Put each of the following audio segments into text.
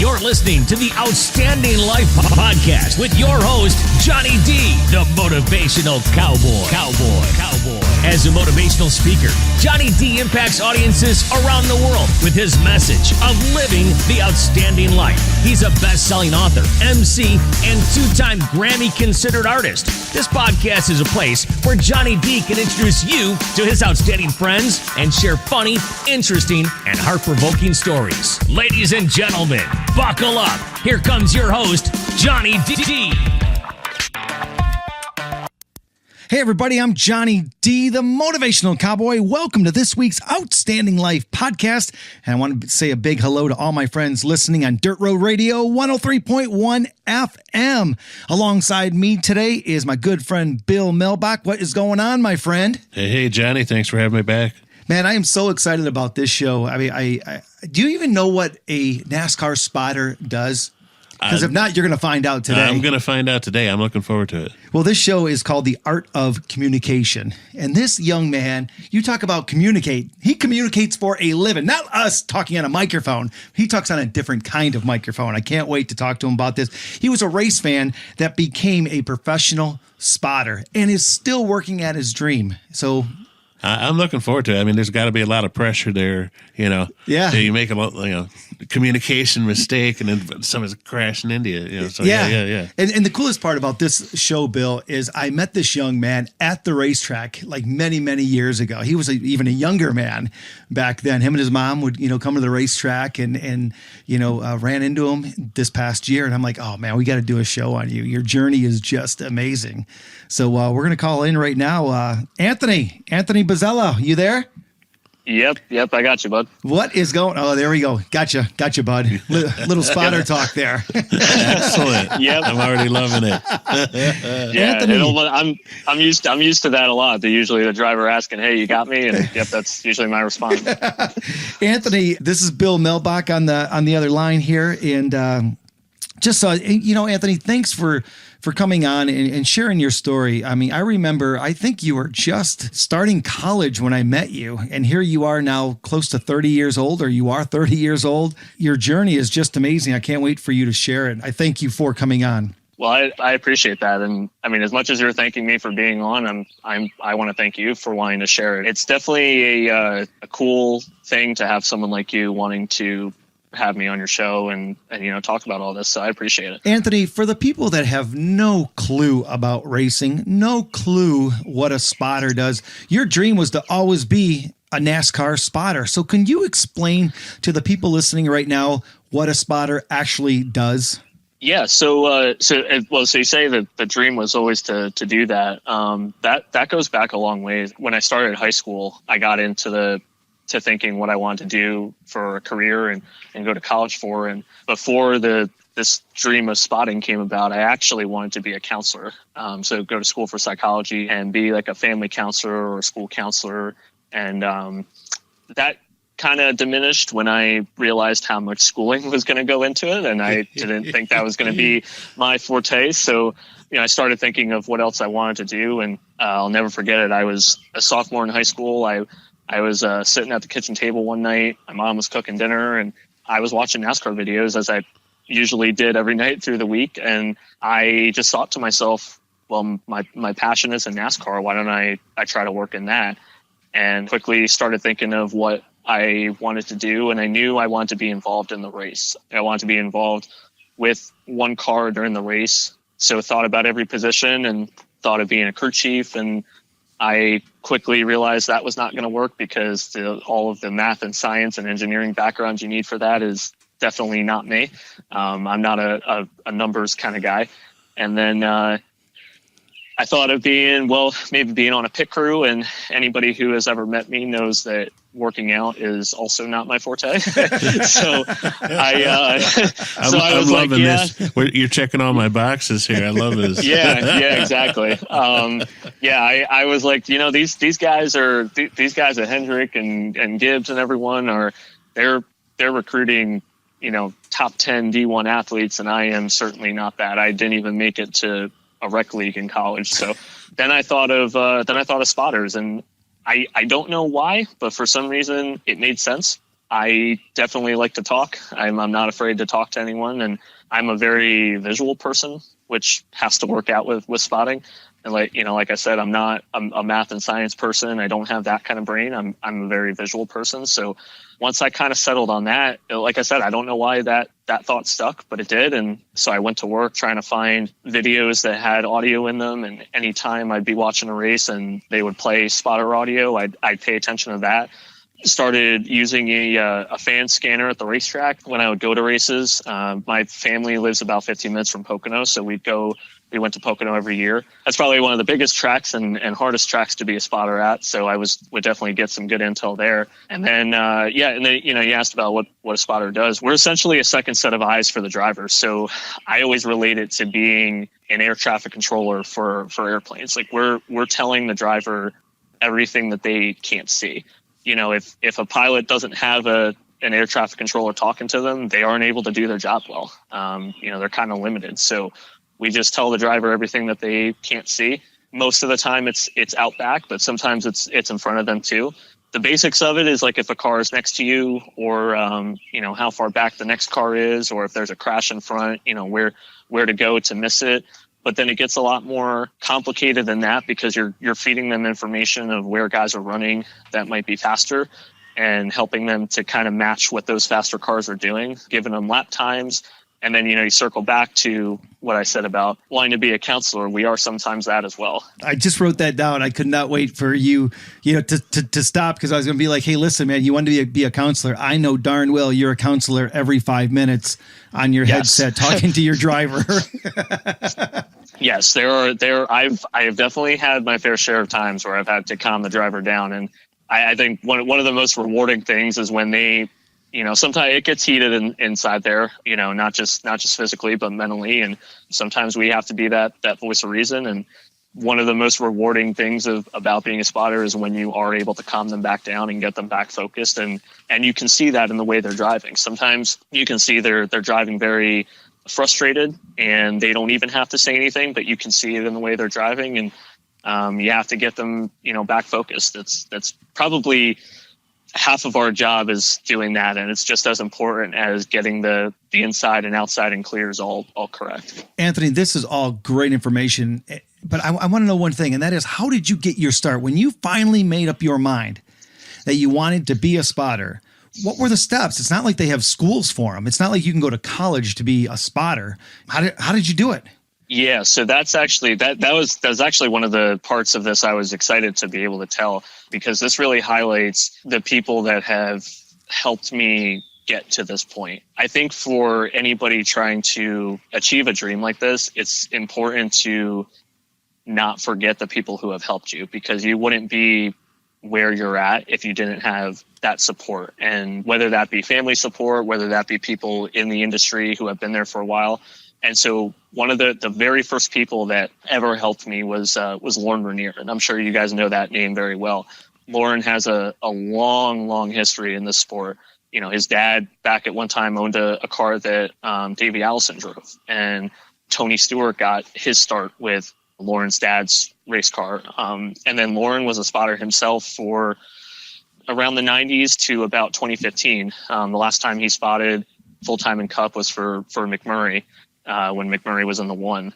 You're listening to the Outstanding Life Podcast with your host, Johnny D, the motivational cowboy. As a motivational speaker, Johnny D impacts audiences around the world with his message of living the outstanding life. He's a best-selling author, MC, and two-time Grammy-considered artist. This podcast is a place where Johnny D can introduce you to his outstanding friends and share funny, interesting, and heart-provoking stories. Ladies and gentlemen, buckle up. Here comes your host, Johnny D. Hey everybody, I'm Johnny D, the motivational cowboy. Welcome to this week's Outstanding Life podcast. And I want to say a big hello to all my friends listening on Dirt Road Radio 103.1 FM. Alongside me today is my good friend Bill Melbach. What is going on, my friend? Hey, Johnny. Thanks for having me back. Man, I am so excited about this show. I mean, I do you even know what a NASCAR spotter does? Because if not, you're going to find out today. I'm going to find out today. I'm looking forward to it. Well, this show is called The Art of Communication. And this young man, you talk about communicate. He communicates for a living, not us talking on a microphone. He talks on a different kind of microphone. I can't wait to talk to him about this. He was a race fan that became a professional spotter and is still working at his dream. So I'm looking forward to it. I mean, there's got to be a lot of pressure there, you know. Yeah. You make a lot, communication mistake and then someone's crashing into you, you know. So yeah. And the coolest part about this show, Bill, is I met this young man at the racetrack like many, many years ago. He was even a younger man back then. Him and his mom would, come to the racetrack and ran into him this past year. And I'm like, oh man, we got to do a show on you. Your journey is just amazing. So we're going to call in right now. Anthony Buzzella, you there? Yep, I got you, bud. What is going? Oh, there we go. Gotcha, bud. Little spotter talk there. Excellent. Yep, I'm already loving it. Yeah, Anthony. I'm used to that a lot. Usually the driver asking, "Hey, you got me?" And yep, that's usually my response. Anthony, this is Bill Melbach on the other line here, and Anthony, thanks for coming on and sharing your story. I mean, I think you were just starting college when I met you, and here you are now close to 30 years old, or you are 30 years old. Your journey is just amazing. I can't wait for you to share it. I thank you for coming on. Well, I appreciate that. And I mean, as much as you're thanking me for being on, I want to thank you for wanting to share it. It's definitely a cool thing to have someone like you wanting to have me on your show and talk about all this. So I appreciate it. Anthony, for the people that have no clue about racing, no clue what a spotter does, your dream was to always be a NASCAR spotter. So can you explain to the people listening right now what a spotter actually does? Yeah. So you say that the dream was always to do that. That goes back a long way. When I started high school, I got into thinking what I wanted to do for a career and go to college for. And before this dream of spotting came about, I actually wanted to be a counselor. So go to school for psychology and be like a family counselor or a school counselor. And that kind of diminished when I realized how much schooling was going to go into it. And I didn't think that was going to be my forte. So, I started thinking of what else I wanted to do. And I'll never forget it. I was a sophomore in high school. I was sitting at the kitchen table one night. My mom was cooking dinner, and I was watching NASCAR videos as I usually did every night through the week. And I just thought to myself, well, my passion is in NASCAR. Why don't I try to work in that? And quickly started thinking of what I wanted to do. And I knew I wanted to be involved in the race. I wanted to be involved with one car during the race. So thought about every position and thought of being a crew chief. And I quickly realized that was not going to work because all of the math and science and engineering background you need for that is definitely not me. I'm not a numbers kind of guy. And then I thought of being on a pit crew, and anybody who has ever met me knows that working out is also not my forte. So I'm loving this. You're checking all my boxes here. I love this. Yeah, exactly. I was like, these guys at Hendrick and Gibbs and everyone they're recruiting, top 10 D1 athletes, and I am certainly not that. I didn't even make it to a rec league in college. So then I thought of spotters, and I don't know why, but for some reason it made sense. I definitely like to talk. I'm not afraid to talk to anyone, and I'm a very visual person, which has to work out with spotting. And like I said, I'm a math and science person. I don't have that kind of brain. I'm a very visual person. So once I kind of settled on that, like I said, I don't know why that thought stuck, but it did. And so I went to work trying to find videos that had audio in them. And anytime I'd be watching a race and they would play spotter audio, I'd pay attention to that. Started using a fan scanner at the racetrack when I would go to races. My family lives about 15 minutes from Pocono, so we went to Pocono every year. That's probably one of the biggest tracks and hardest tracks to be a spotter at. So I would definitely get some good intel there. And then, you asked about what a spotter does. We're essentially a second set of eyes for the driver. So I always relate it to being an air traffic controller for airplanes. Like we're telling the driver everything that they can't see. If a pilot doesn't have an air traffic controller talking to them, they aren't able to do their job well. They're kind of limited. So we just tell the driver everything that they can't see. Most of the time it's out back, but sometimes it's in front of them too. The basics of it is like if a car is next to you, or how far back the next car is, or if there's a crash in front, where to go to miss it. But then it gets a lot more complicated than that, because you're feeding them information of where guys are running that might be faster, and helping them to kind of match what those faster cars are doing, giving them lap times. And then, you circle back to what I said about wanting to be a counselor. We are sometimes that as well. I just wrote that down. I could not wait for you to stop, because I was going to be like, hey, listen, man, you want to be a counselor. I know darn well you're a counselor every 5 minutes on your headset talking to your driver. Yes, I have definitely had my fair share of times where I've had to calm the driver down. And I think one of the most rewarding things is when they, sometimes it gets heated inside there, not just physically, but mentally. And sometimes we have to be that voice of reason. And one of the most rewarding things about being a spotter is when you are able to calm them back down and get them back focused. And you can see that in the way they're driving. Sometimes you can see they're driving very frustrated and they don't even have to say anything, but you can see it in the way they're driving. And you have to get them, back focused. That's probably half of our job is doing that, and it's just as important as getting the inside and outside and clears all correct. Anthony, this is all great information, but I want to know one thing, and that is, how did you get your start? When you finally made up your mind that you wanted to be a spotter, what were the steps? It's not like they have schools for them. It's not like you can go to college to be a spotter. How did you do it? Yeah, so that's actually that was actually one of the parts of this I was excited to be able to tell, because this really highlights the people that have helped me get to this point. I think for anybody trying to achieve a dream like this, it's important to not forget the people who have helped you, because you wouldn't be where you're at if you didn't have that support. And whether that be family support, whether that be people in the industry who have been there for a while. And so one of the very first people that ever helped me was Lauren Rainier. And I'm sure you guys know that name very well. Lauren has a long history in this sport. His dad back at one time owned a car that Davey Allison drove. And Tony Stewart got his start with Lauren's dad's race car. And then Lauren was a spotter himself for around the 90s to about 2015. The last time he spotted full-time in Cup was for McMurray. When McMurray was in the one.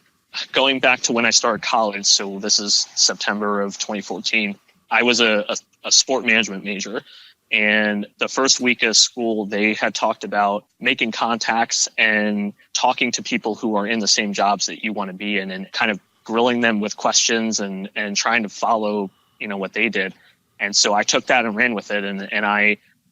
Going back to when I started college, so this is September of 2014, I was a sport management major. And the first week of school, they had talked about making contacts and talking to people who are in the same jobs that you want to be in, and kind of grilling them with questions and trying to follow, what they did. And so I took that and ran with it. And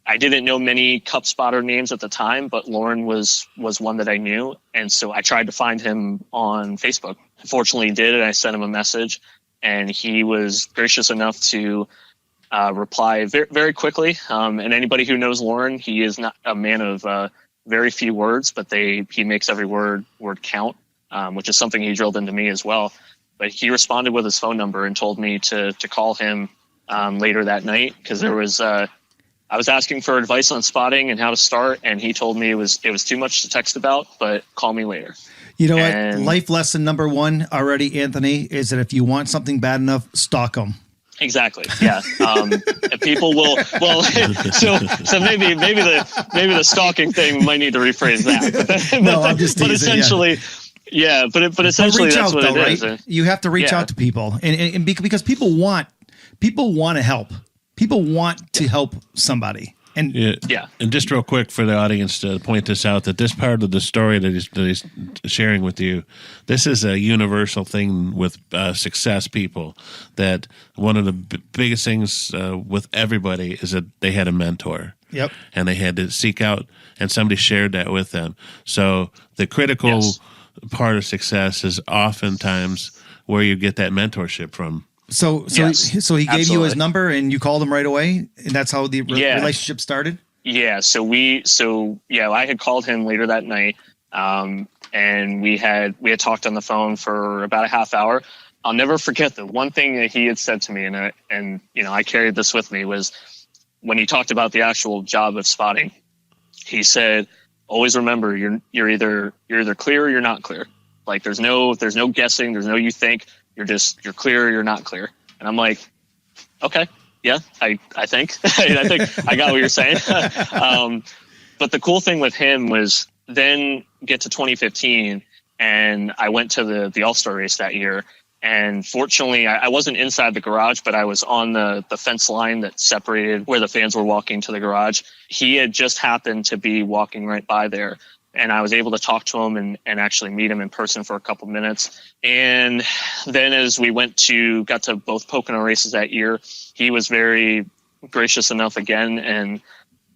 I didn't know many Cup spotter names at the time, but Lauren was one that I knew. And so I tried to find him on Facebook. Fortunately, he did, and I sent him a message, and he was gracious enough to reply very, very quickly. And anybody who knows Lauren, he is not a man of very few words, but he makes every word count, which is something he drilled into me as well. But he responded with his phone number and told me to call him later that night, because there was I was asking for advice on spotting and how to start, and he told me it was too much to text about, but call me later. You know what? Life lesson number one already, Anthony, is that if you want something bad enough, stalk them. Exactly. Yeah. And people will. Well, so maybe the stalking thing might need to rephrase that. No, I'm just teasing. But essentially, yeah. But essentially, that's what it is. Right? You have to reach out to people, and because people want to help. People want to help somebody. And And just real quick for the audience to point this out, that this part of the story that he's sharing with you, this is a universal thing with success people, that one of the biggest things with everybody is that they had a mentor. Yep. And they had to seek out, and somebody shared that with them. So the critical part of success is oftentimes where you get that mentorship from. So he gave you his number and you called him right away, and that's how the relationship started. Yeah. I had called him later that night, and we had talked on the phone for about a half hour. I'll never forget the one thing that he had said to me, and I carried this with me, was when he talked about the actual job of spotting. He said, "Always remember, you're either clear or you're not clear. Like there's no guessing, there's no you think." You're clear or you're not clear. And I'm like, okay, yeah, I think I think I got what you're saying. But the cool thing with him was then get to 2015, and I went to the All-Star race that year. And fortunately, I wasn't inside the garage, but I was on the fence line that separated where the fans were walking to the garage. He had just happened to be walking right by there. And I was able to talk to him and actually meet him in person for a couple minutes. And then as we got to both Pocono races that year, he was very gracious enough again. And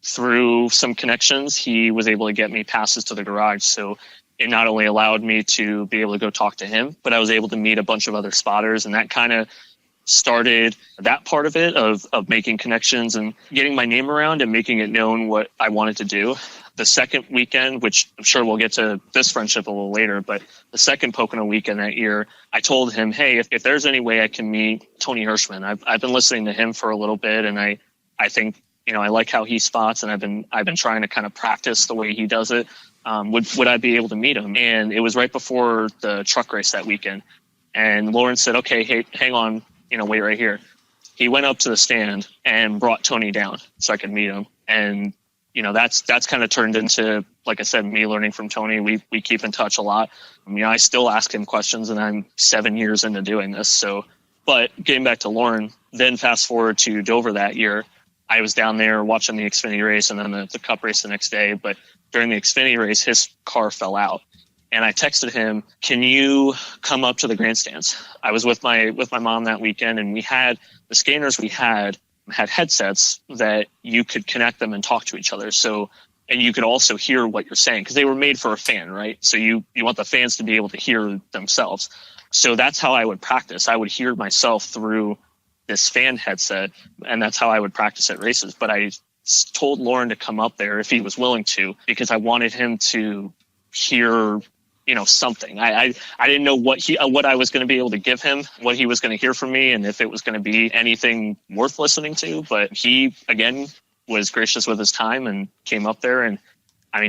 through some connections, he was able to get me passes to the garage. So it not only allowed me to be able to go talk to him, but I was able to meet a bunch of other spotters. And that kind of started that part of it, of making connections and getting my name around and making it known what I wanted to do. The second weekend, which I'm sure we'll get to this friendship a little later, but the second Pocono weekend that year, I told him, hey, if there's any way I can meet Tony Hirschman, I've been listening to him for a little bit, and I think, I like how he spots, and I've been trying to kind of practice the way he does it. Would I be able to meet him? And it was right before the truck race that weekend. And Lauren said, okay, hey, hang on, wait right here. He went up to the stand and brought Tony down so I could meet him. And that's kind of turned into, like I said, me learning from Tony. We keep in touch a lot. I still ask him questions, and I'm 7 years into doing this. So, but getting back to Lauren, then fast forward to Dover that year, I was down there watching the Xfinity race and then the Cup race the next day. But during the Xfinity race, his car fell out, and I texted him, "Can you come up to the grandstands?" I was with my mom that weekend, and we had the scanners we had headsets that you could connect them and talk to each other. So, and you could also hear what you're saying, because they were made for a fan, right? So you want the fans to be able to hear themselves. So that's how I would practice. I would hear myself through this fan headset, and that's how I would practice at races. But I told Lauren to come up there if he was willing to, because I wanted him to hear something. I didn't know what I was going to be able to give him, what he was going to hear from me, and if it was going to be anything worth listening to. But he, again, was gracious with his time and came up there. And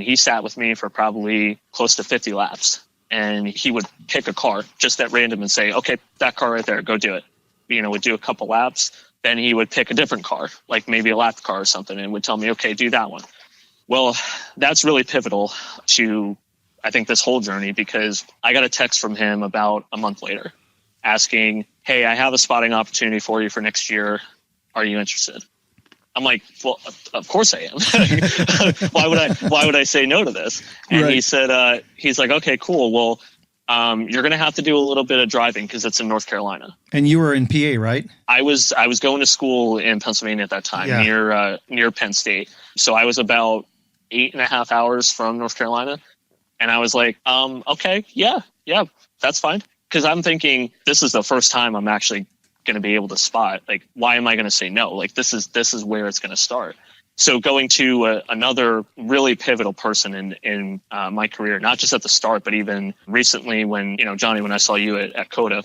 he sat with me for probably close to 50 laps. And he would pick a car just at random and say, okay, that car right there, go do it. Would do a couple laps. Then he would pick a different car, like maybe a lap car or something, and would tell me, okay, do that one. Well, that's really pivotal to, I think, this whole journey, because I got a text from him about a month later asking, hey, I have a spotting opportunity for you for next year. Are you interested? I'm like, well, of course I am. Why would I say no to this? And He said, he's like, okay, cool. Well, you're going to have to do a little bit of driving because it's in North Carolina. And you were in PA, right? I was going to school in Pennsylvania at that time, near Penn State. So I was about 8.5 hours from North Carolina. And I was like, okay, yeah, that's fine. Because I'm thinking this is the first time I'm actually going to be able to spot. Like, why am I going to say no? Like, this is where it's going to start. So going to another really pivotal person in my career, not just at the start, but even recently when, Johnny, when I saw you at COTA,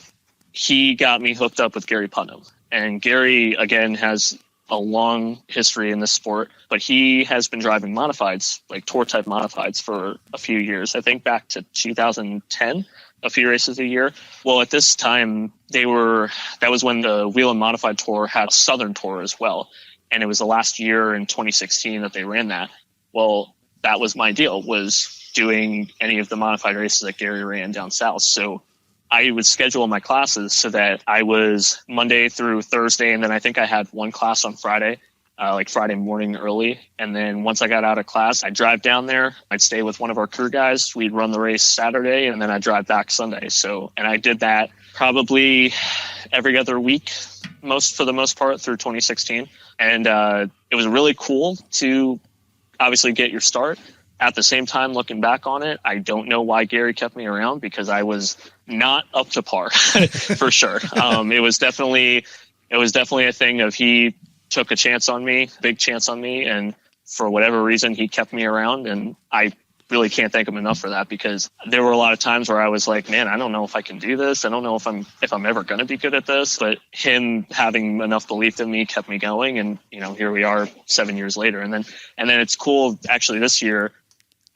he got me hooked up with Gary Putnam. And Gary, again, has a long history in this sport, but he has been driving modifieds, like tour type modifieds, for a few years. I think back to 2010, a few races a year. Well, at this time, that was when the Wheel and Modified Tour had a Southern Tour as well. And it was the last year in 2016 that they ran that. Well, that was my deal, was doing any of the modified races that Gary ran down south. So I would schedule my classes so that I was Monday through Thursday, and then I think I had one class on Friday, like Friday morning early. And then once I got out of class, I'd drive down there. I'd stay with one of our crew guys. We'd run the race Saturday, and then I'd drive back Sunday. And I did that probably every other week, for the most part, through 2016. And it was really cool to obviously get your start. At the same time, looking back on it, I don't know why Gary kept me around, because I was not up to par for sure. It was definitely a thing of, he took a chance on me, big chance on me. And for whatever reason, he kept me around, and I really can't thank him enough for that, because there were a lot of times where I was like, man, I don't know if I can do this. I don't know if I'm ever going to be good at this, but him having enough belief in me kept me going. And, here we are 7 years later. And then it's cool, actually, this year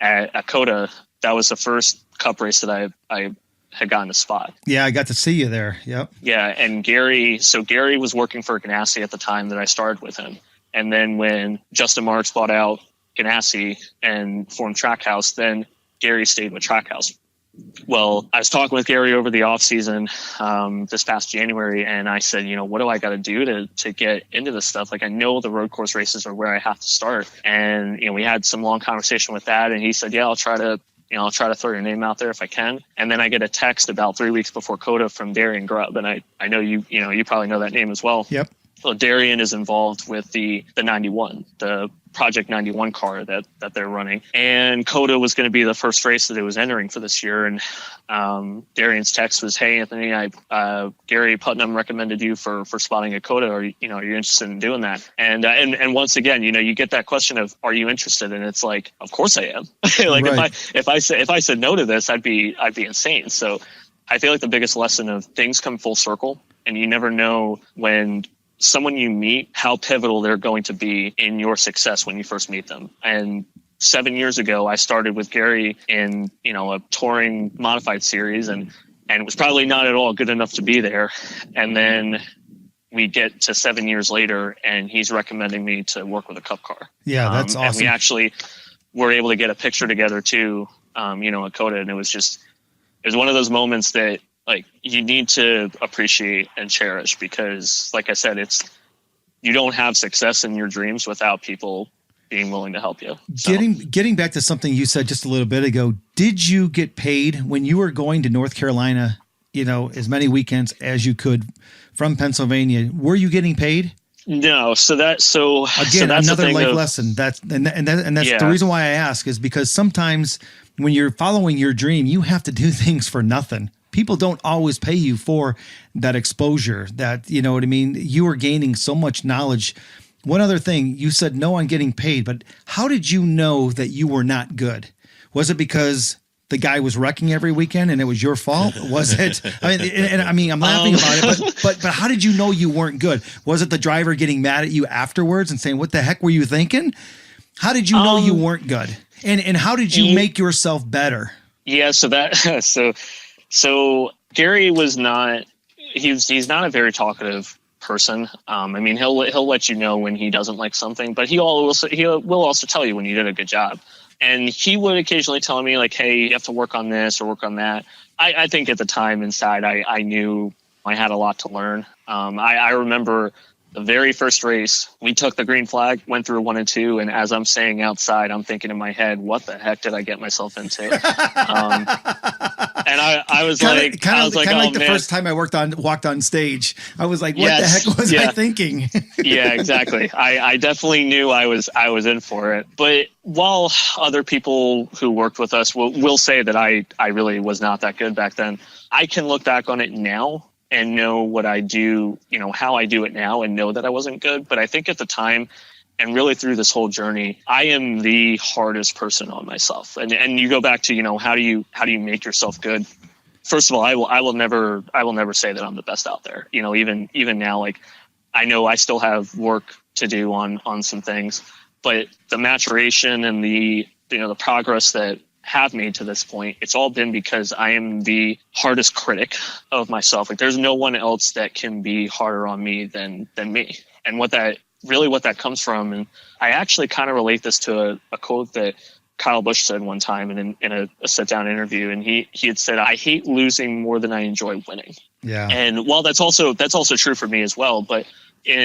at COTA, that was the first cup race that I had gotten a spot. Yeah, I got to see you there. Yep. Yeah. And Gary was working for Ganassi at the time that I started with him. And then when Justin Marks bought out Ganassi and formed Trackhouse, then Gary stayed with Trackhouse. Well, I was talking with Gary over the off season this past January, and I said, what do I got to do to get into this stuff? Like, I know the road course races are where I have to start. And, we had some long conversation with that, and he said, yeah, I'll try to throw your name out there if I can. And then I get a text about 3 weeks before COTA from Darian Grubb. And I know you probably know that name as well. Yep. Well, Darian is involved with the 91, the Project 91 car that they're running. And COTA was going to be the first race that it was entering for this year. And Darian's text was, hey, Anthony, Gary Putnam recommended you for spotting at COTA. Are you interested in doing that? And once again, you get that question of, are you interested? And it's like, of course I am. Like, right. if I said no to this, I'd be insane. So I feel like the biggest lesson of things come full circle, and you never know when someone you meet, how pivotal they're going to be in your success when you first meet them. And 7 years ago, I started with Gary in, a touring modified series, and it was probably not at all good enough to be there. And then we get to 7 years later, and he's recommending me to work with a cup car. Yeah, that's awesome. And we actually were able to get a picture together too, at COTA. And it was one of those moments that, like, you need to appreciate and cherish, because, like I said, you don't have success in your dreams without people being willing to help you. So. Getting back to something you said just a little bit ago, did you get paid when you were going to North Carolina, as many weekends as you could from Pennsylvania? Were you getting paid? No. That's another life lesson. That's the reason why I ask, is because sometimes when you're following your dream, you have to do things for nothing. People don't always pay you for that exposure, that, what I mean? You are gaining so much knowledge. One other thing, you said no on getting paid, but how did you know that you were not good? Was it because the guy was wrecking every weekend and it was your fault? Was it? I'm laughing about it, but how did you know you weren't good? Was it the driver getting mad at you afterwards and saying, what the heck were you thinking? How did you know you weren't good? And how did you make yourself better? Yeah. So Gary was not, he's not a very talkative person. He'll let you know when he doesn't like something, but he will also tell you when you did a good job. And he would occasionally tell me, like, hey, you have to work on this or work on that. I think at the time inside, I knew I had a lot to learn. I remember the very first race, we took the green flag, went through 1 and 2, and as I'm saying outside, I'm thinking in my head, what the heck did I get myself into? And I was like, the first time I walked on stage, I was like, what the heck was I thinking? Yeah, exactly. I definitely knew I was in for it. But while other people who worked with us will say that I really was not that good back then, I can look back on it now and know what I do, how I do it now, and know that I wasn't good. But I think at the time, and really through this whole journey, I am the hardest person on myself. And you go back to, how do you make yourself good? First of all, I will never say that I'm the best out there. Even now, like, I know I still have work to do on some things. But the maturation and the progress that have made to this point, it's all been because I am the hardest critic of myself. Like there's no one else that can be harder on me than me. And what that comes from, and I actually kind of relate this to a quote that Kyle Busch said one time in a sit-down interview, and he had said, "I hate losing more than I enjoy winning." Yeah. And while that's also true for me as well, but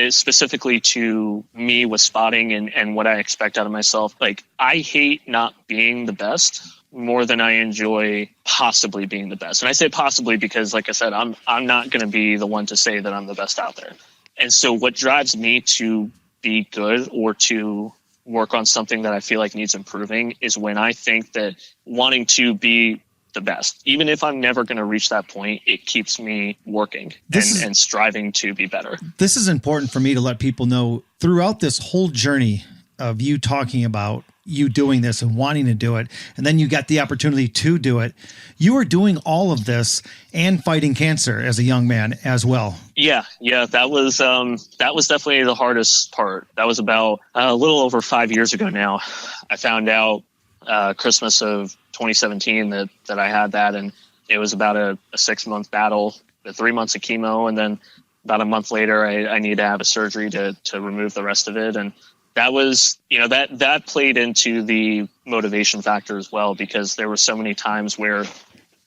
specifically to me with spotting and what I expect out of myself, like I hate not being the best more than I enjoy possibly being the best. And I say possibly because, like I said, I'm not going to be the one to say that I'm the best out there. And so what drives me to be good or to work on something that I feel like needs improving is when I think that wanting to be the best, even if I'm never going to reach that point, it keeps me working and striving to be better. This is important for me to let people know throughout this whole journey of you talking about you doing this and wanting to do it. And then you got the opportunity to do it. You were doing all of this and fighting cancer as a young man as well. Yeah. That was definitely the hardest part. That was about a little over 5 years ago now. I found out Christmas of 2017 that I had that, and it was about a 6-month battle, 3 months of chemo, and then about a month later I needed to have a surgery to remove the rest of it. And that was, that played into the motivation factor as well, because there were so many times where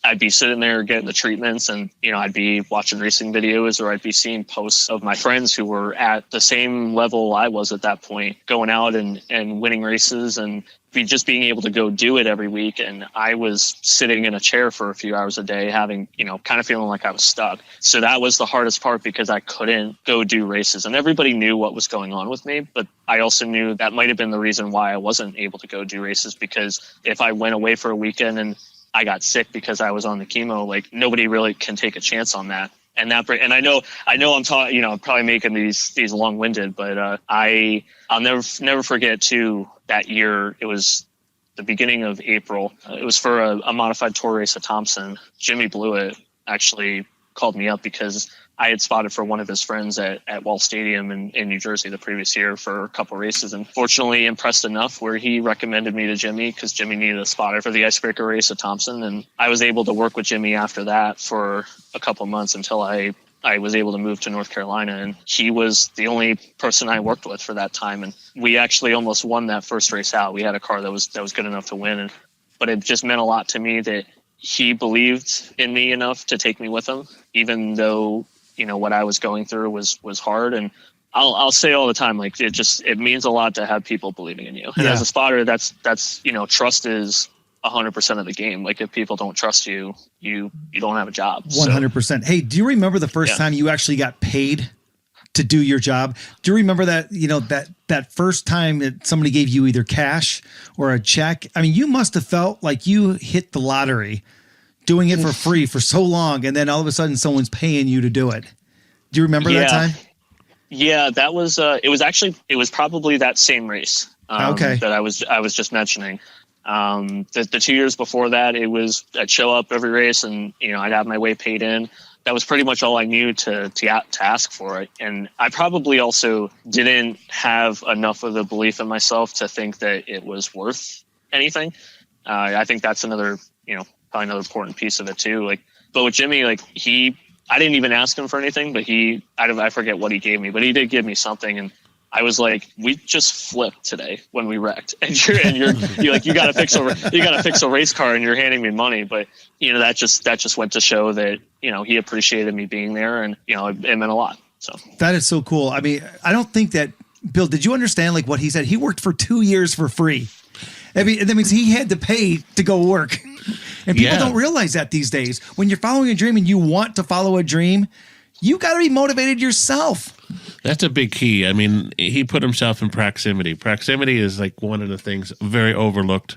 I'd be sitting there getting the treatments and, I'd be watching racing videos, or I'd be seeing posts of my friends who were at the same level I was at that point, going out and winning races and just being able to go do it every week. And I was sitting in a chair for a few hours a day having, kind of feeling like I was stuck. So that was the hardest part, because I couldn't go do races, and everybody knew what was going on with me. But I also knew that might've been the reason why I wasn't able to go do races, because if I went away for a weekend and I got sick because I was on the chemo, like nobody really can take a chance on that. And I know I'm talking, I'm probably making these long-winded, but I'll never forget too, that year. It was the beginning of April. It was for a modified tour race at Thompson. Jimmy Blewett actually called me up because I had spotted for one of his friends at Wall Stadium in New Jersey the previous year for a couple races, and fortunately impressed enough where he recommended me to Jimmy, because Jimmy needed a spotter for the icebreaker race at Thompson. And I was able to work with Jimmy after that for a couple months until I was able to move to North Carolina, and he was the only person I worked with for that time. And we actually almost won that first race out. We had a car that was good enough to win, but it just meant a lot to me that he believed in me enough to take me with him, even though what I was going through was hard. And I'll say all the time, like it means a lot to have people believing in you. And as a spotter, that's trust is 100% of the game. Like if people don't trust you, you don't have a job. 100%. Hey, do you remember the first time you actually got paid to do your job? Do you remember that, that first time that somebody gave you either cash or a check? I mean, you must have felt like you hit the lottery doing it for free for so long, and then all of a sudden someone's paying you to do it. Do you remember that time? Yeah, that was it was probably that same race that I was just mentioning. The 2 years before that, I'd show up every race and I'd have my way paid in. That was pretty much all I knew to ask for it. And I probably also didn't have enough of the belief in myself to think that it was worth anything. I think that's another probably another important piece of it too. But with Jimmy, I didn't even ask him for anything, but I forget what he gave me, but he did give me something. And I was like, we just flipped today when we wrecked, and you're like, you got to fix a race car, and you're handing me money. But that just went to show that he appreciated me being there, and it meant a lot. So that is so cool. I mean, I don't think that, Bill, did you understand what he said? He worked for 2 years for free. I mean, that means he had to pay to go work. And people don't realize that these days. When you're following a dream and you want to follow a dream, you got to be motivated yourself. That's a big key. I mean, he put himself in proximity. Proximity is one of the things very overlooked.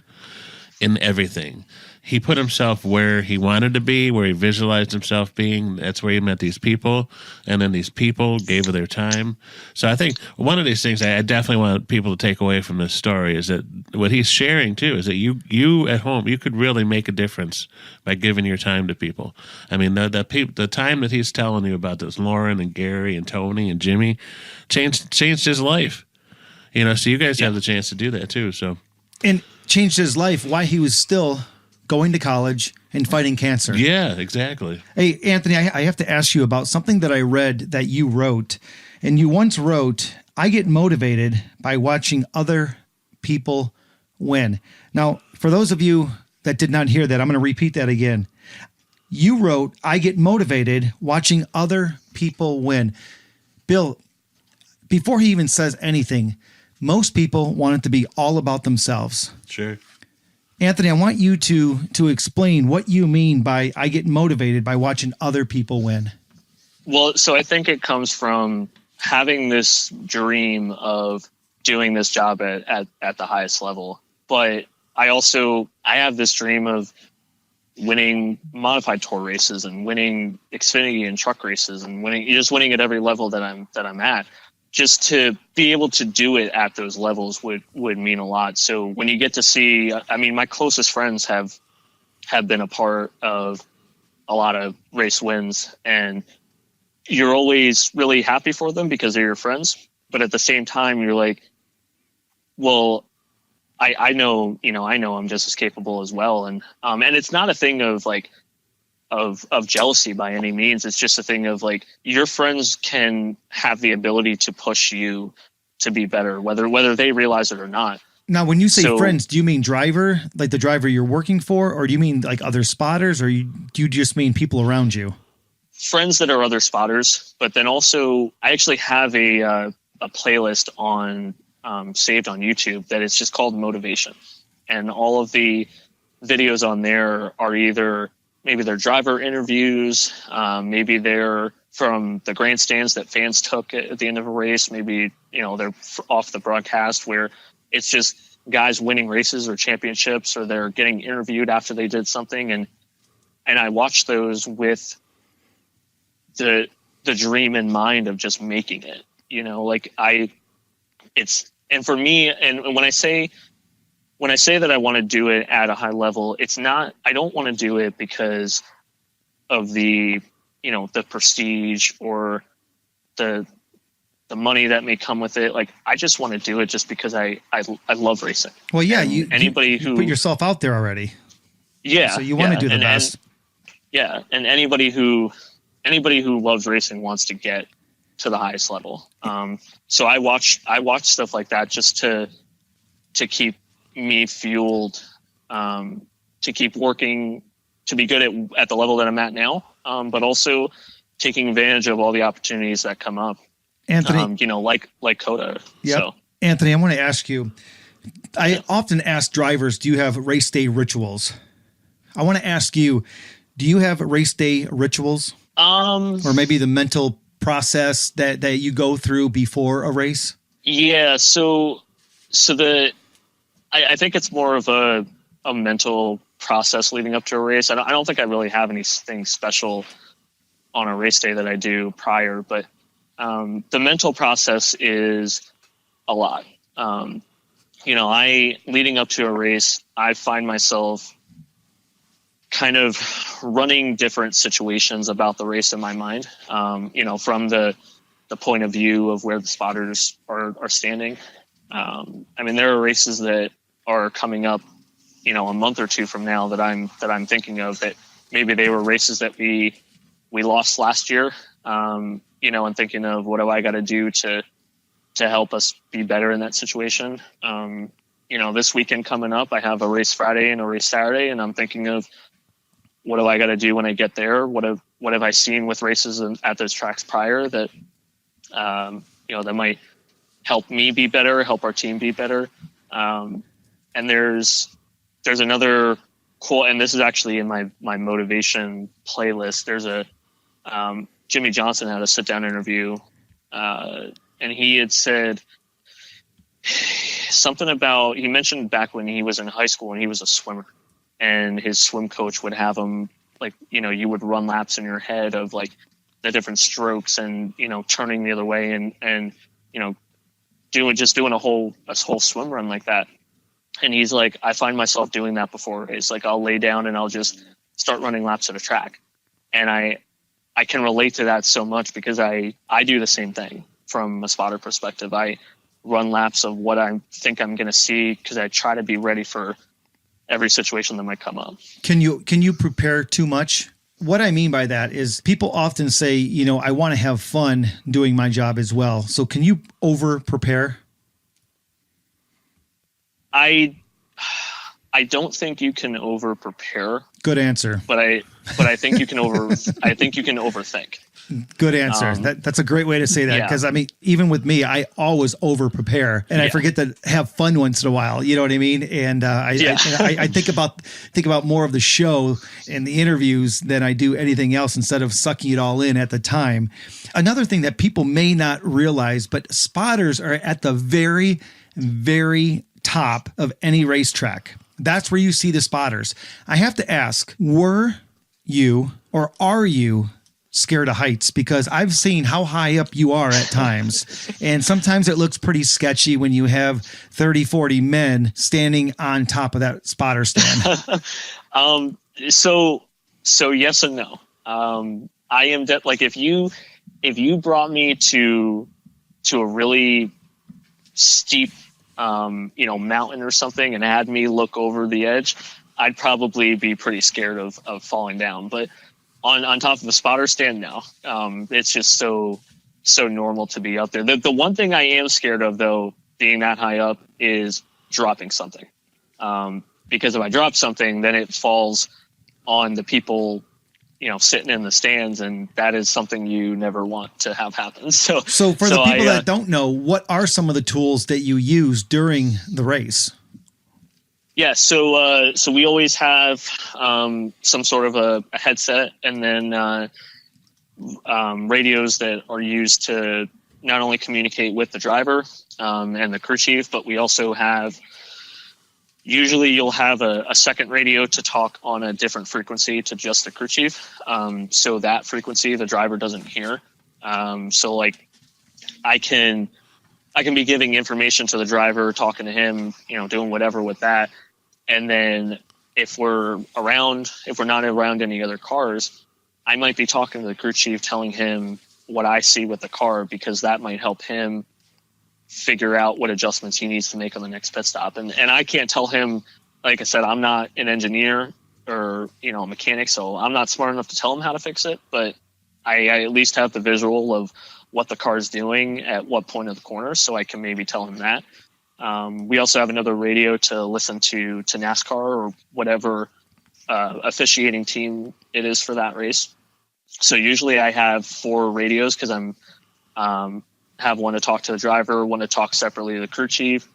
in everything. He put himself where he wanted to be, where he visualized himself being. That's where he met these people, and then these people gave of their time. So I think one of these things I definitely want people to take away from this story is that what he's sharing too is that you at home, you could really make a difference by giving your time to people. I mean, the time that he's telling you about this, Lauren and Gary and Tony and Jimmy, changed his life. So you guys have the chance to do that too. So, and changed his life. Why he was still going to college and fighting cancer. Yeah, exactly. Hey, Anthony, I have to ask you about something that I read that you wrote. And you once wrote, I get motivated by watching other people win. Now, for those of you that did not hear that, I'm going to repeat that again. You wrote, I get motivated watching other people win. Bill, before he even says anything, most people want it to be all about themselves. Sure. Anthony, I want you to explain what you mean by I get motivated by watching other people win. Well, so I think it comes from having this dream of doing this job at the highest level. But I have this dream of winning modified tour races and winning Xfinity and truck races and winning at every level that I'm at. Just to be able to do it at those levels would mean a lot. So when you get to see, I mean, my closest friends have been a part of a lot of race wins, and you're always really happy for them because they're your friends. But at the same time, you're like, well, I know I'm just as capable as well. And it's not a thing of like, of jealousy by any means. It's just a thing of like, your friends can have the ability to push you to be better, whether they realize it or not. Now, when you say friends, do you mean driver, like the driver you're working for, or do you mean like other spotters, or do you just mean people around you? Friends that are other spotters, but then also I actually have a playlist on saved on YouTube that is just called Motivation, and all of the videos on there are either maybe they're driver interviews, maybe they're from the grandstands that fans took at the end of a race. Maybe, they're off the broadcast where it's just guys winning races or championships, or they're getting interviewed after they did something. And I watch those with the dream in mind of just making it, and for me, and when I say that I want to do it at a high level, I don't want to do it because of the prestige or the money that may come with it. Like, I just want to do it just because I love racing. Well, yeah, you put yourself out there already. Yeah. So you want to do the best. And anybody who loves racing wants to get to the highest level. So I watch stuff like that just to keep me fueled, to keep working, to be good at the level that I'm at now, but also taking advantage of all the opportunities that come up. Anthony, like Coda. Yep. So. Anthony, I want to ask you, I often ask drivers, do you have race day rituals? I want to ask you, do you have race day rituals? Or maybe the mental process that you go through before a race? Yeah. So I think it's more of a mental process leading up to a race. I don't think I really have anything special on a race day that I do prior, but the mental process is a lot. Leading up to a race, I find myself kind of running different situations about the race in my mind, from the point of view of where the spotters are standing. There are races that are coming up, a month or two from now that I'm thinking of that maybe they were races that we lost last year, and thinking of what do I got to do to help us be better in that situation. This weekend coming up, I have a race Friday and a race Saturday, and I'm thinking of what do I got to do when I get there? What have I seen with races at those tracks prior that, that might help me be better, help our team be better. And there's another cool, and this is actually in my motivation playlist. There's Jimmy Johnson had a sit down interview, and he had said, something about, he mentioned back when he was in high school and he was a swimmer, and his swim coach would have him, like, you would run laps in your head of like the different strokes and, turning the other way and doing a whole swim run like that. And he's like, I find myself doing that before. It's like, I'll lay down and I'll just start running laps at a track. And I can relate to that so much because I do the same thing from a spotter perspective. I run laps of what I think I'm going to see because I try to be ready for every situation that might come up. Can you prepare too much? What I mean by that is people often say, I want to have fun doing my job as well. So can you over prepare? I don't think you can over prepare. Good answer. But I think you can overthink. Good answer. That's a great way to say that. Because even with me, I always over prepare and I forget to have fun once in a while. You know what I mean? And I think about more of the show and the interviews than I do anything else instead of sucking it all in at the time. Another thing that people may not realize, but spotters are at the very, very top of any racetrack. That's where you see the spotters. I have to ask, were you or are you scared of heights? Because I've seen how high up you are at times. And sometimes it looks pretty sketchy when you have 30, 40 men standing on top of that spotter stand. So yes and no. I am like, if you brought me to a really steep mountain or something and had me look over the edge, I'd probably be pretty scared of falling down. But on top of a spotter stand, no. It's just so normal to be up there. The one thing I am scared of, though, being that high up, is dropping something. Because if I drop something, then it falls on the people sitting in the stands, and that is something you never want to have happen. So for the people that don't know, what are some of the tools that you use during the race? Yeah, so we always have some sort of a headset, and then radios that are used to not only communicate with the driver and the crew chief, but we also have, usually you'll have a second radio to talk on a different frequency to just the crew chief. So that frequency the driver doesn't hear. So like I can be giving information to the driver, talking to him, doing whatever with that. And then if we're not around any other cars, I might be talking to the crew chief, telling him what I see with the car, because that might help him figure out what adjustments he needs to make on the next pit stop. And I can't tell him, like I said, I'm not an engineer or, a mechanic, so I'm not smart enough to tell him how to fix it, but I at least have the visual of what the car is doing at what point of the corner, so I can maybe tell him that. We also have another radio to listen to NASCAR or whatever officiating team it is for that race. So usually I have 4 radios because I'm have one to talk to the driver, one to talk separately to the crew chief,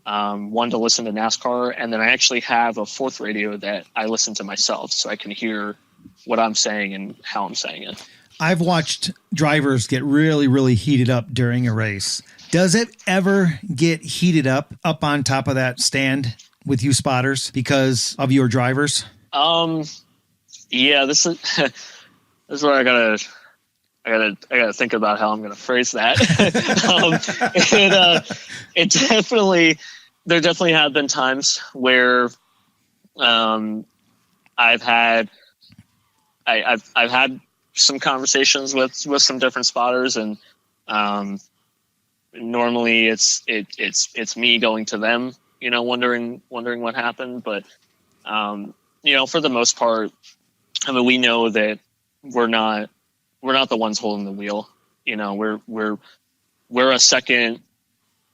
one to listen to NASCAR, and then I actually have a 4th radio that I listen to myself so I can hear what I'm saying and how I'm saying it. I've watched drivers get really, really heated up during a race. Does it ever get heated up on top of that stand with you spotters because of your drivers? Yeah, this is where I gotta think about how I'm gonna phrase that. There definitely have been times where I've had some conversations with some different spotters, and normally it's me going to them, wondering what happened. But for the most part, we know that we're not the ones holding the wheel. We're a second.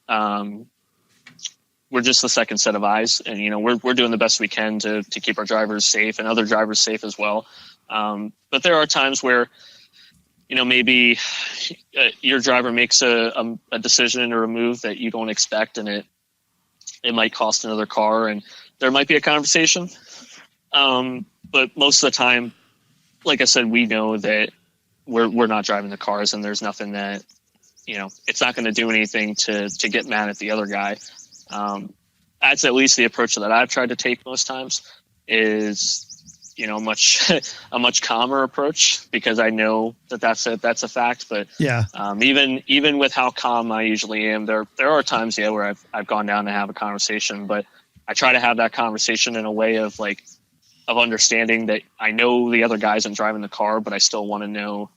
We're just the second set of eyes, and we're doing the best we can to keep our drivers safe and other drivers safe as well. But there are times where maybe your driver makes a decision or a move that you don't expect, and it might cost another car, and there might be a conversation. But most of the time, like I said, we know that we're not driving the cars, and there's nothing that, it's not going to do anything to get mad at the other guy. That's at least the approach that I've tried to take most times is, a much calmer approach, because I know that's a fact. But Yeah. Even with how calm I usually am, there are times, where I've gone down to have a conversation, but I try to have that conversation in a way of understanding that I know the other guys I'm driving the car, but I still want to know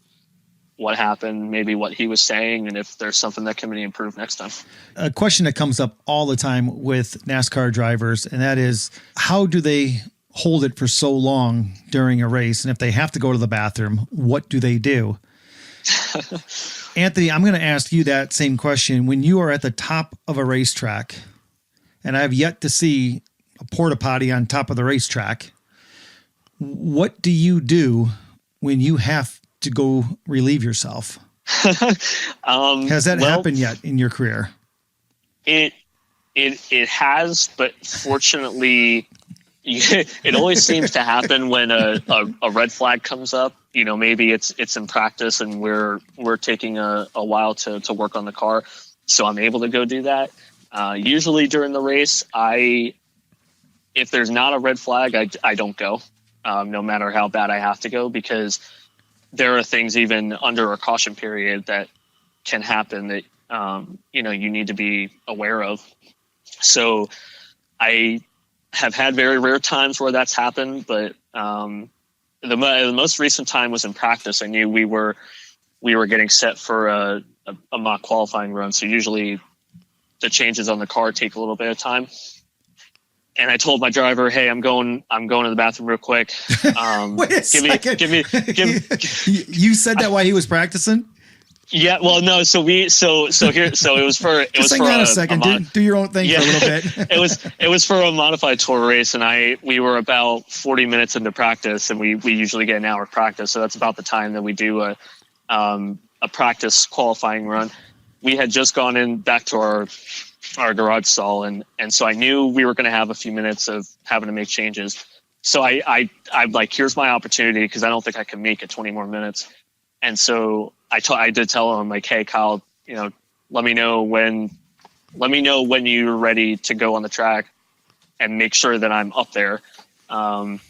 what happened, maybe what he was saying, and if there's something that can be improved next time. A question that comes up all the time with NASCAR drivers, and that is, how do they hold it for so long during a race? And if they have to go to the bathroom, what do they do? Anthony, I'm going to ask you that same question. When you are at the top of a racetrack, and I've yet to see a porta potty on top of the racetrack, what do you do when you have to go relieve yourself? Has that happened yet in your career? It has, but fortunately, it always seems to happen when a red flag comes up. Maybe it's in practice and we're taking a while to work on the car, so I'm able to go do that. Usually during the race, if there's not a red flag, I don't go, no matter how bad I have to go, because there are things even under a caution period that can happen that, you need to be aware of. So I have had very rare times where that's happened, but the most recent time was in practice. I knew we were getting set for a mock qualifying run. So usually the changes on the car take a little bit of time. And I told my driver, "Hey, I'm going to the bathroom real quick. Wait a second. You said that while he was practicing? Yeah. Well, no. So it was for hang on a second. Do your own thing for a little bit. It was for a modified tour race, and we were about 40 minutes into practice, and we usually get an hour of practice, so that's about the time that we do a practice qualifying run. We had just gone in back to our garage stall, and so I knew we were going to have a few minutes of having to make changes. So I'm like, here's my opportunity, because I don't think I can make it 20 more minutes. And so I did tell him, like, "Hey, Kyle, let me know when you're ready to go on the track, and make sure that I'm up there." And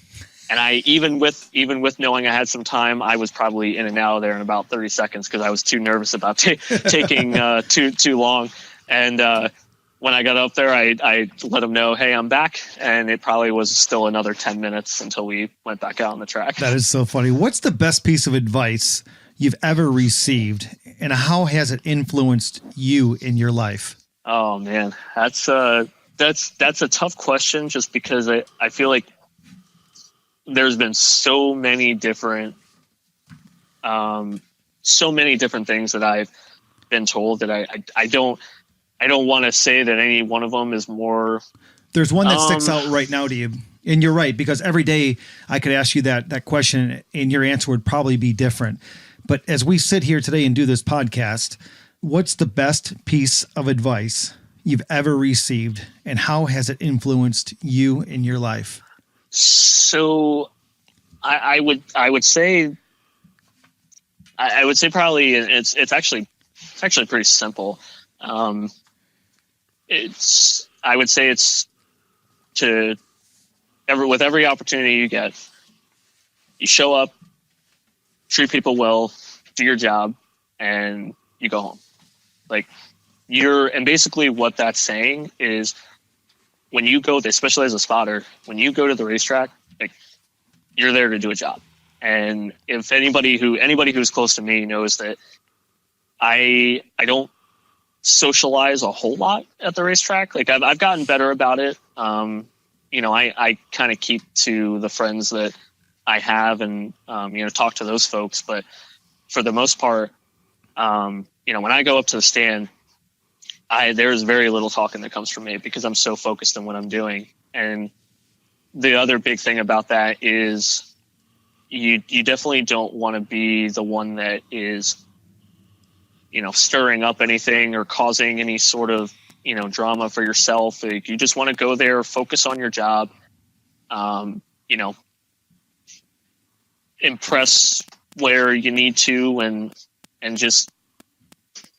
I, even with knowing I had some time, I was probably in and out of there in about 30 seconds, because I was too nervous about taking too long. And when I got up there, I let him know, "Hey, I'm back." And it probably was still another 10 minutes until we went back out on the track. That is so funny. What's the best piece of advice you've ever received, and how has it influenced you in your life? Oh man, that's a tough question, just because I feel like there's been so many different things that I've been told that I don't want to say that any one of them is more. There's one that sticks out right now to you. And you're right, because every day I could ask you that question and your answer would probably be different. But as we sit here today and do this podcast, what's the best piece of advice you've ever received, and how has it influenced you in your life? So I would say probably it's actually pretty simple. I would say it's with every opportunity you get, you show up, treat people well, do your job, and you go home. And basically what that's saying is, when you go, especially as a spotter, when you go to the racetrack, you're there to do a job. And if anybody who's close to me knows that I don't socialize a whole lot at the racetrack. I've gotten better about it. I kind of keep to the friends that I have, and talk to those folks. But for the most part, when I go up to the stand, there's very little talking that comes from me, because I'm so focused on what I'm doing. And the other big thing about that is you definitely don't want to be the one that is, stirring up anything or causing any sort of, drama for yourself. You just want to go there, focus on your job, impress where you need to, and just,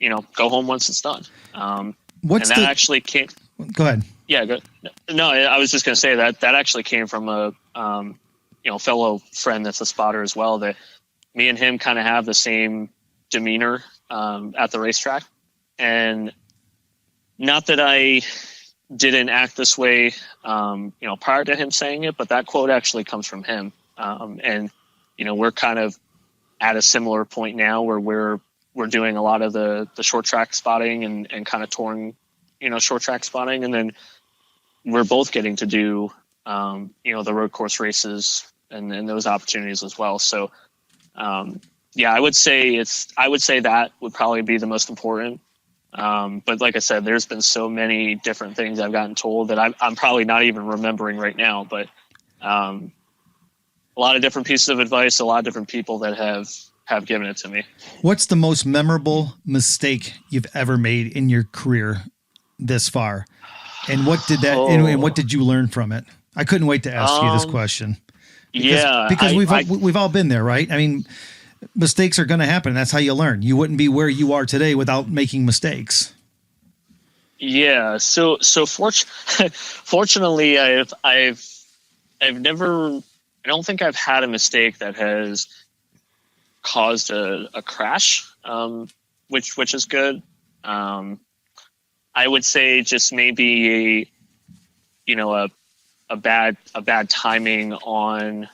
go home once it's done. Actually came. Go ahead. Yeah, good. No, I was just going to say that actually came from a fellow friend that's a spotter as well. That me and him kind of have the same demeanor at the racetrack, and not that I didn't act this way, prior to him saying it, but that quote actually comes from him. And we're kind of at a similar point now where we're doing a lot of the short track spotting and kind of touring, short track spotting, and then we're both getting to do, the road course races and those opportunities as well. So, I would say that would probably be the most important. But like I said, there's been so many different things I've gotten told that I'm probably not even remembering right now, but, a lot of different pieces of advice, a lot of different people that have given it to me. What's the most memorable mistake you've ever made in your career this far? And what did that, and what did you learn from it? I couldn't wait to ask you this question. Because we've all been there, right? I mean, mistakes are going to happen. That's how you learn. You wouldn't be where you are today without making mistakes. Yeah. So fortunately, I've never, I don't think I've had a mistake that has caused a crash, which is good. I would say just maybe a bad timing on,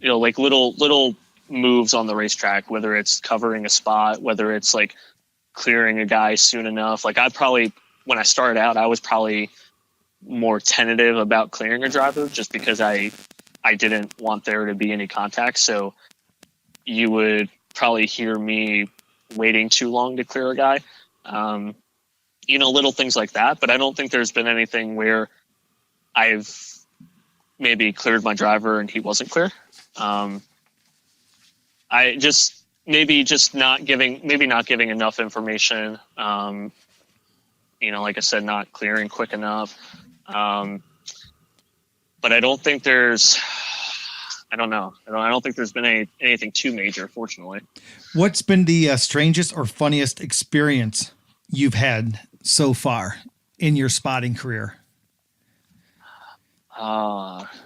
like little moves on the racetrack, whether it's covering a spot, whether it's like clearing a guy soon enough. Like when I started out, I was probably more tentative about clearing a driver just because I didn't want there to be any contact. So you would probably hear me waiting too long to clear a guy. Little things like that, but I don't think there's been anything where I've maybe cleared my driver and he wasn't clear. I just not giving enough information. Like I said, not clearing quick enough. But I don't think there's, I don't know. I don't think there's been anything too major, fortunately. What's been the strangest or funniest experience you've had so far in your spotting career?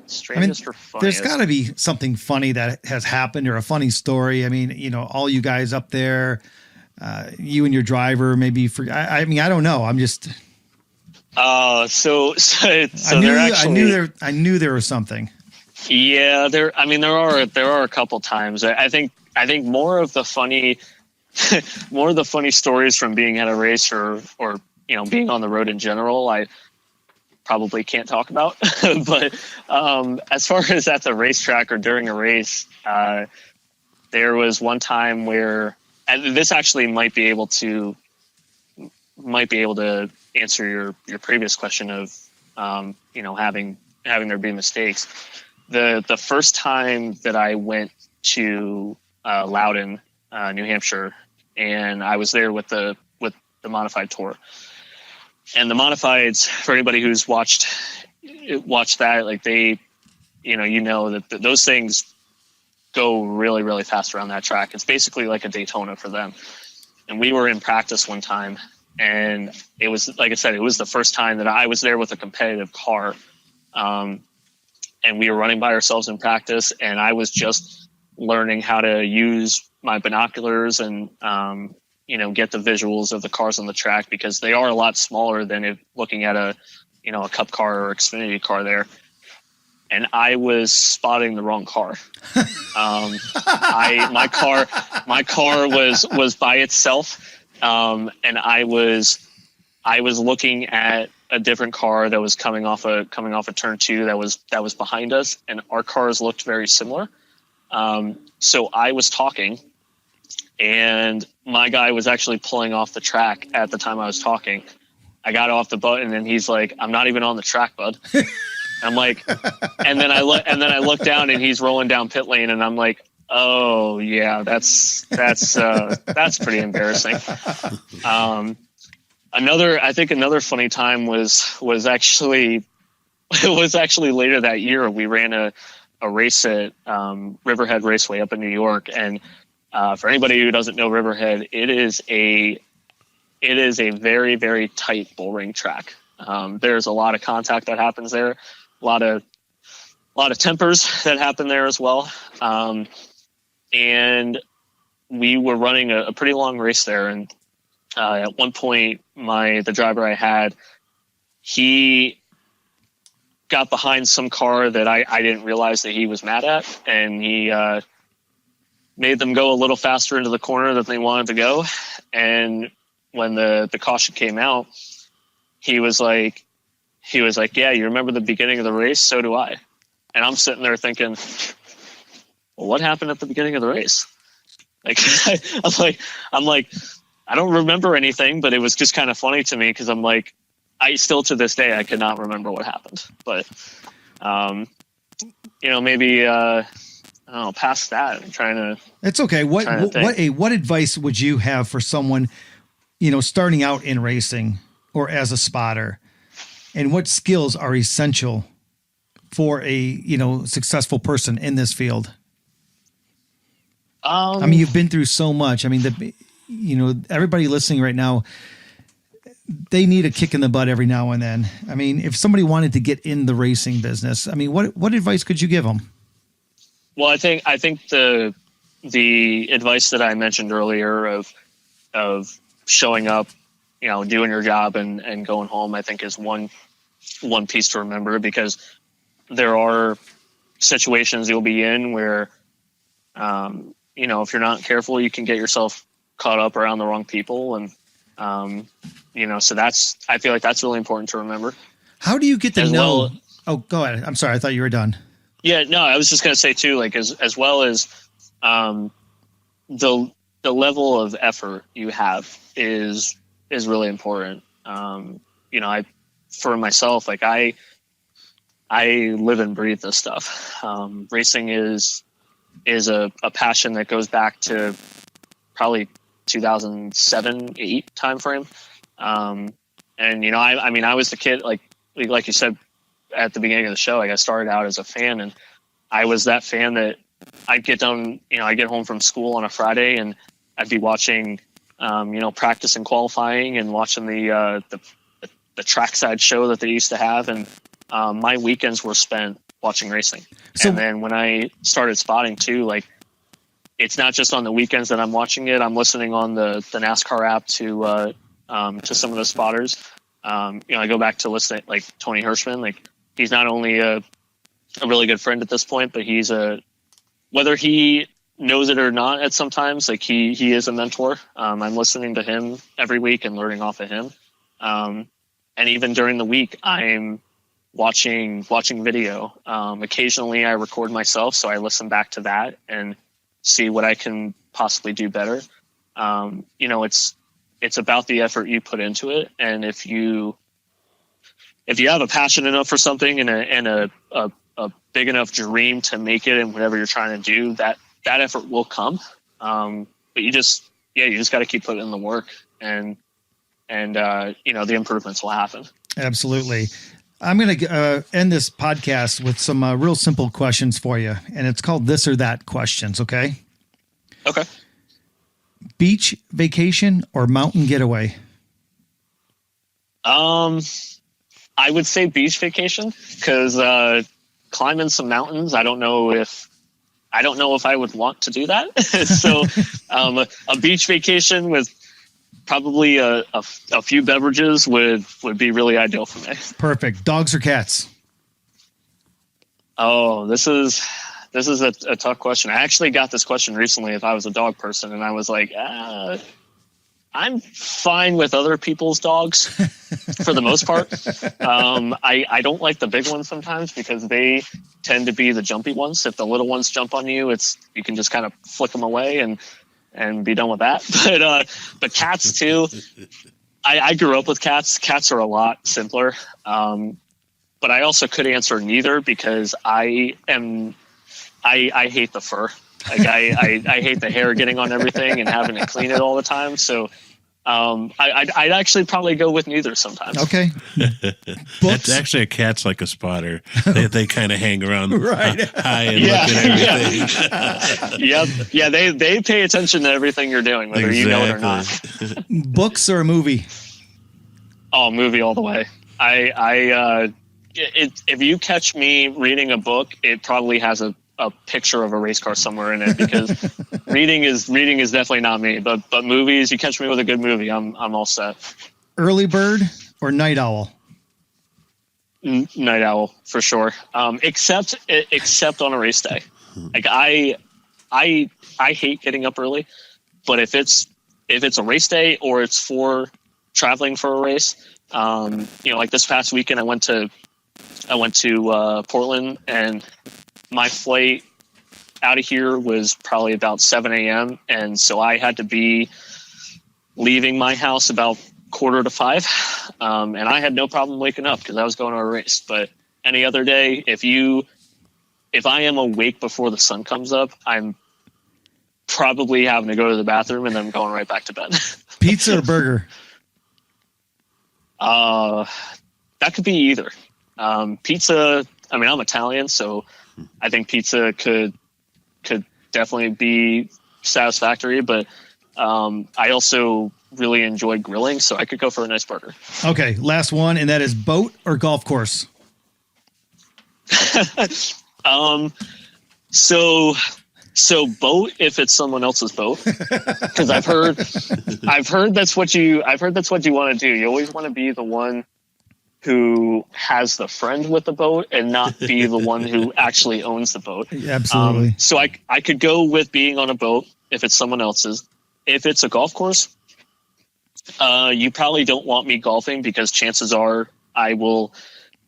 Strangest or funniest? There's got to be something funny that has happened or a funny story. I mean, all you guys up there, you and your driver, maybe I don't know. I'm just. I knew there was something. Yeah, there are a couple times. I think more of the funny stories from being at a race or being on the road in general, I probably can't talk about. But as far as at the racetrack or during a race, there was one time where, and this actually might be able to answer your previous question of having there be mistakes. The first time that I went to Loudon, New Hampshire, and I was there with the modified tour. And the modifieds, for anybody who's watched that, like they, that those things go really, really fast around that track. It's basically like a Daytona for them. And we were in practice one time, and it was, like I said, it was the first time that I was there with a competitive car. And we were running by ourselves in practice, and I was just learning how to use my binoculars and, get the visuals of the cars on the track, because they are a lot smaller than looking at a Cup car or Xfinity car there. And I was spotting the wrong car. My car was by itself. And I was looking at a different car that was coming off a turn 2 that was behind us, and our cars looked very similar. So I was talking, and my guy was actually pulling off the track at the time I was talking. I got off the button, and he's like, "I'm not even on the track, bud." I'm like, and then I look down, and he's rolling down pit lane, and I'm like, "Oh yeah, that's pretty embarrassing." Another funny time was actually later that year. We ran a race at Riverhead Raceway up in New York, and for anybody who doesn't know Riverhead, it is a it is a very, very tight bull ring track. There's a lot of contact that happens there, a lot of tempers that happen there as well. And we were running a pretty long race there. And at one point, the driver I had, he got behind some car that I didn't realize that he was mad at, and he made them go a little faster into the corner than they wanted to go. And when the caution came out, he was like, yeah, you remember the beginning of the race? So do I. And I'm sitting there thinking, well, what happened at the beginning of the race? Like, I'm like, I don't remember anything, but it was just kind of funny to me, because I'm like, I still to this day I cannot remember what happened. But maybe I don't know, past that, I'm trying to. It's okay. What advice would you have for someone, starting out in racing or as a spotter, and what skills are essential for a successful person in this field? I mean, you've been through so much. I mean, everybody listening right now, they need a kick in the butt every now and then. I mean, if somebody wanted to get in the racing business, I mean, what advice could you give them? Well, I think the advice that I mentioned earlier of showing up, doing your job and going home, I think is one piece to remember, because there are situations you'll be in where, if you're not careful, you can get yourself caught up around the wrong people. And, so I feel like that's really important to remember. How do you get to know? Oh, go ahead. I'm sorry. I thought you were done. Yeah, no, I was just going to say too, like as well as the level of effort you have is really important. For myself, like I live and breathe this stuff. Racing is a passion that goes back to probably 2007-8 timeframe. I was the kid, like you said at the beginning of the show, like I started out as a fan, and I was that fan that I'd get done, I'd get home from school on a Friday and I'd be watching, practice and qualifying and watching the trackside show that they used to have. And my weekends were spent watching racing. And then when I started spotting too, like it's not just on the weekends that I'm watching it. I'm listening on the NASCAR app to some of the spotters. I go back to listening, like Tony Hirschman, like he's not only a really good friend at this point, but he's whether he knows it or not at sometimes, like he is a mentor. I'm listening to him every week and learning off of him. And even during the week, I'm watching video. Occasionally I record myself, so I listen back to that and see what I can possibly do better. It's about the effort you put into it. And if you have a passion enough for something and a big enough dream to make it in whatever you're trying to do, that effort will come. But you just got to keep putting in the work, and the improvements will happen. Absolutely. I'm going to end this podcast with some real simple questions for you, and it's called this or that questions. Okay. Okay. Beach vacation or mountain getaway? I would say beach vacation, because climbing some mountains, I don't know if I would want to do that. So a beach vacation with probably a few beverages would be really ideal for me. Perfect. Dogs or cats? Oh, this is a tough question. I actually got this question recently if I was a dog person, and I was like, I'm fine with other people's dogs for the most part. I don't like the big ones sometimes, because they tend to be the jumpy ones. If the little ones jump on you, you can just kind of flick them away and be done with that. But cats too. I grew up with cats. Cats are a lot simpler. But I also could answer neither, because I hate the fur. Like I hate the hair getting on everything and having to clean it all the time. So I'd actually probably go with neither sometimes. Okay. It's actually a cat's like a spotter. They kind of hang around Right. high and look at everything. Yep. Yeah, they pay attention to everything you're doing, whether you know it or not. Books or a movie? Oh, movie all the way. If you catch me reading a book, it probably has a picture of a race car somewhere in it, because reading is definitely not me. But movies, you catch me with a good movie, I'm all set. Early bird or night owl? Night owl for sure. Except on a race day. Like I hate getting up early, but if it's a race day or it's for traveling for a race, like this past weekend I went to Portland, and my flight out of here was probably about 7 a.m. And so I had to be leaving my house about 4:45. And I had no problem waking up because I was going to a race. But any other day, if I am awake before the sun comes up, I'm probably having to go to the bathroom and then I'm going right back to bed. Pizza or burger? That could be either. Pizza, I mean, I'm Italian, so I think pizza could definitely be satisfactory, but I also really enjoy grilling, so I could go for a nice burger. Okay, last one, and that is boat or golf course? So boat if it's someone else's boat, because I've heard that's what you want to do. You always want to be the one who has the friend with the boat and not be the one who actually owns the boat. Absolutely. So I could go with being on a boat if it's someone else's. If it's a golf course, you probably don't want me golfing, because chances are I will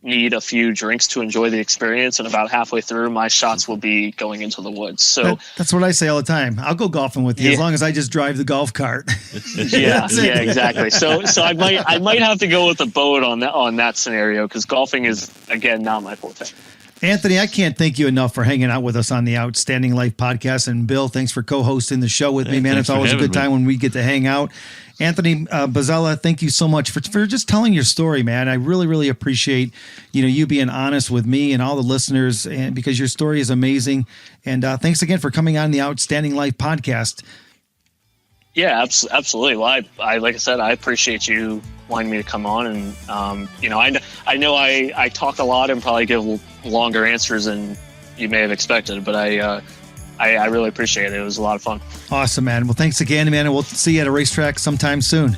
need a few drinks to enjoy the experience, and about halfway through my shots will be going into the woods. So that's what I say all the time. I'll go golfing with you as long as I just drive the golf cart. Yeah, exactly. So I might have to go with the boat on that scenario, because golfing is, again, not my forte. Anthony, I can't thank you enough for hanging out with us on the Outstanding Life podcast. And Bill, thanks for co-hosting the show with me, man. It's always a good time when we get to hang out. Anthony Buzzella, thank you so much for just telling your story, man. I really, really appreciate, you being honest with me and all the listeners, and because your story is amazing. And thanks again for coming on the Outstanding Life podcast. Yeah, absolutely. Well, I like I said, I appreciate you wanting me to come on, and I know I talk a lot and probably give longer answers than you may have expected, but I really appreciate it. It was a lot of fun. Awesome, man. Well, thanks again, man, and we'll see you at a racetrack sometime soon.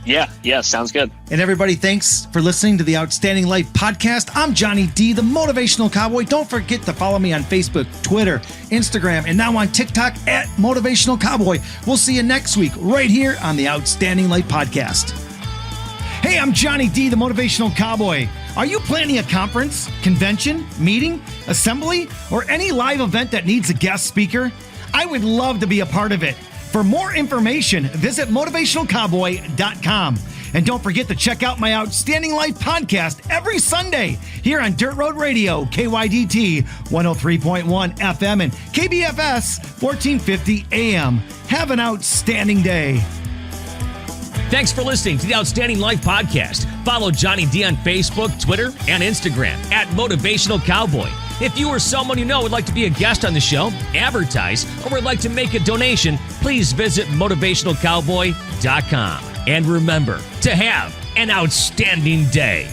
Yeah, sounds good. And everybody, thanks for listening to the Outstanding Life podcast. I'm Johnny D, the Motivational Cowboy. Don't forget to follow me on Facebook, Twitter, Instagram, and now on TikTok at Motivational Cowboy. We'll see you next week right here on the Outstanding Life podcast. Hey, I'm Johnny D, the Motivational Cowboy. Are you planning a conference, convention, meeting, assembly, or any live event that needs a guest speaker? I would love to be a part of it. For more information, visit motivationalcowboy.com. And don't forget to check out my Outstanding Life podcast every Sunday here on Dirt Road Radio, KYDT 103.1 FM and KBFS 1450 AM. Have an outstanding day. Thanks for listening to the Outstanding Life podcast. Follow Johnny D on Facebook, Twitter, and Instagram at Motivational Cowboy. If you or someone you know would like to be a guest on the show, advertise, or would like to make a donation, please visit motivationalcowboy.com. And remember to have an outstanding day.